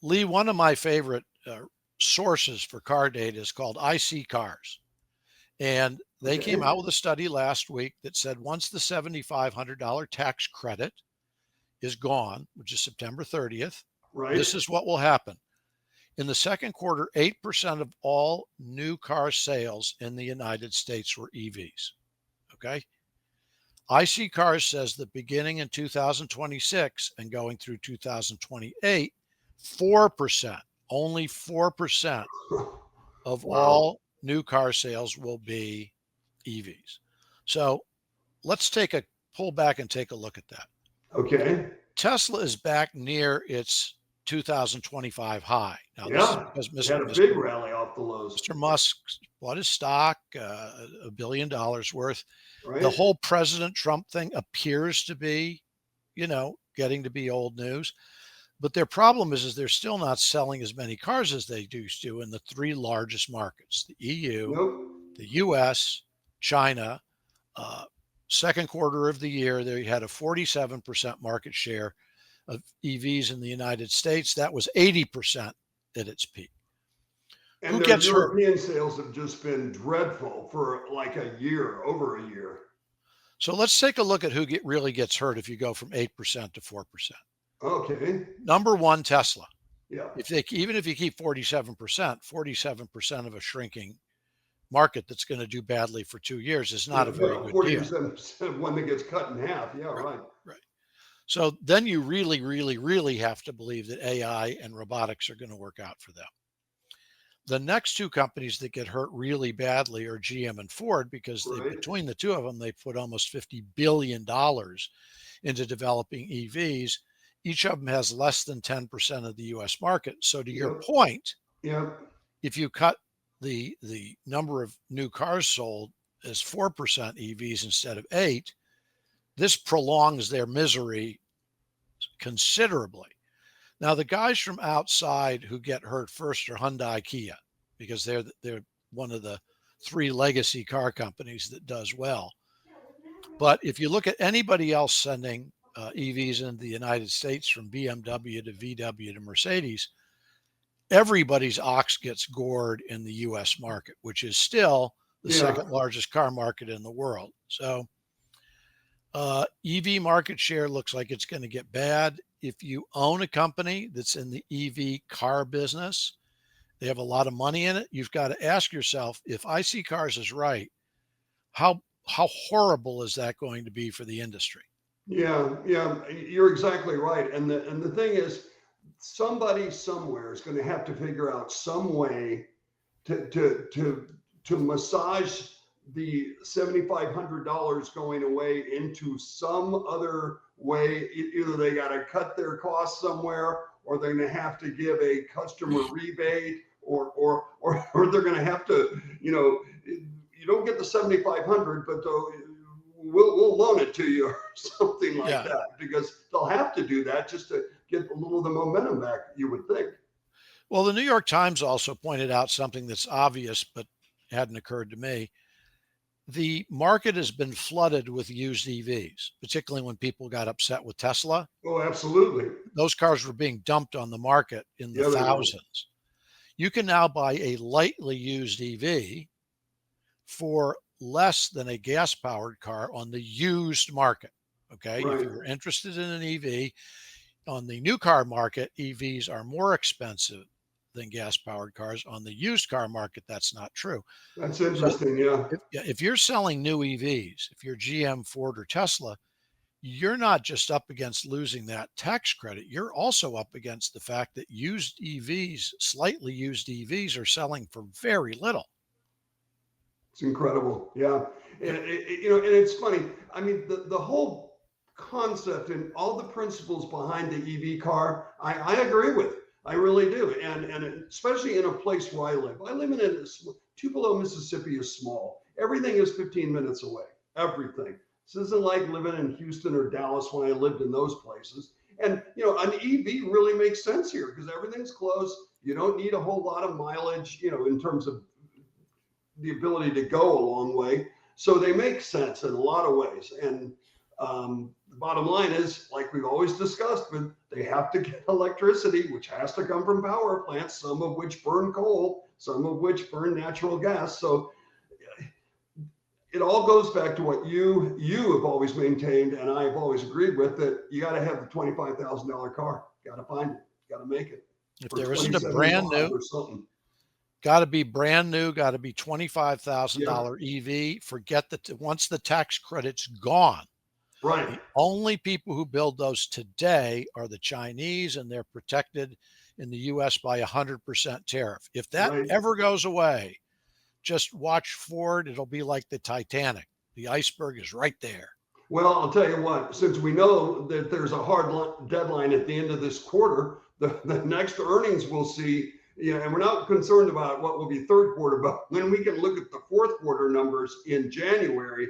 Lee, one of my favorite sources for car data is called IC Cars. And they came out with a study last week that said once the $7,500 tax credit is gone, which is September 30th, this is what will happen. In the second quarter, 8% of all new car sales in the United States were EVs. Okay. IC Cars says that beginning in 2026 and going through 2028, 4%, only 4% of all new car sales will be EVs. So let's pull back and take a look at that. Okay. Tesla is back near its 2025 high. Now, this is had a big rally off the lows. Mr. Musk bought his stock, $1 billion worth. The whole President Trump thing appears to be, getting to be old news. But their problem is they're still not selling as many cars as they used to in the three largest markets, the EU, the US, China. Second quarter of the year, they had a 47% market share of EVs in the United States. That was 80% at its peak. And who gets European sales have just been dreadful for like over a year. So let's take a look at who really gets hurt if you go from 8% to 4%. Okay. Number one, Tesla. Yeah. Even if you keep 47% of a shrinking market that's going to do badly for 2 years is not a very good deal. 40% one that gets cut in half. Yeah, right. So then you really, really, really have to believe that AI and robotics are going to work out for them. The next two companies that get hurt really badly are GM and Ford because between the two of them, they put almost $50 billion into developing EVs. Each of them has less than 10% of the U.S. market. So to your point, if you cut the number of new cars sold as 4% EVs instead of 8%, this prolongs their misery considerably. Now, the guys from outside who get hurt first are Hyundai, Kia, because they're one of the three legacy car companies that does well. But if you look at anybody else sending EVs into the United States, from BMW to VW to Mercedes, everybody's ox gets gored in the U.S. market, which is still the second largest car market in the world. So EV market share looks like it's going to get bad. If you own a company that's in the EV car business, they have a lot of money in it. You've got to ask yourself, if IC Cars is right, how horrible is that going to be for the industry? Yeah, you're exactly right. And the thing is, somebody somewhere is going to have to figure out some way to massage the $7,500 going away into some other way. Either they got to cut their costs somewhere, or they're going to have to give a customer rebate, or they're going to have to, you don't get the $7,500, but we'll loan it to you or something like that, because they'll have to do that just to get a little of the momentum back, you would think. Well, the New York Times also pointed out something that's obvious, but hadn't occurred to me. The market has been flooded with used EVs, particularly when people got upset with Tesla. Oh, absolutely. Those cars were being dumped on the market in the thousands. You can now buy a lightly used EV for less than a gas-powered car on the used market. Okay. If you're interested in an EV, on the new car market, EVs are more expensive than gas-powered cars. On the used car market, that's not true. That's interesting, If you're selling new EVs, if you're GM, Ford, or Tesla, you're not just up against losing that tax credit. You're also up against the fact that used EVs, slightly used EVs, are selling for very little. It's incredible. Yeah. And it's funny. I mean, the whole concept and all the principles behind the EV car, I agree with. I really do. And especially in a place where I live. I live in Tupelo, Mississippi is small. Everything is 15 minutes away. Everything. This isn't like living in Houston or Dallas when I lived in those places. And, an EV really makes sense here because everything's close. You don't need a whole lot of mileage, in terms of the ability to go a long way. So they make sense in a lot of ways. And the the bottom line is, like we've always discussed, but they have to get electricity, which has to come from power plants, some of which burn coal, some of which burn natural gas. So it all goes back to what you have always maintained, and I've always agreed with, that you got to have the $25,000 car. Got to find it. Got to make it. If Or there isn't a brand new, or something. got to be brand new, got to be $25,000 EV. Forget that once the tax credit's gone. Right. The only people who build those today are the Chinese, and they're protected in the US by 100% tariff. If that ever goes away, just watch Ford. It'll be like the Titanic. The iceberg is right there. Well, I'll tell you what, since we know that there's a hard deadline at the end of this quarter, the next earnings we'll see, and we're not concerned about what will be third quarter, but when we can look at the fourth quarter numbers in January,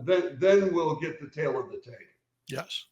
then we'll get the tail of the tape. Yes.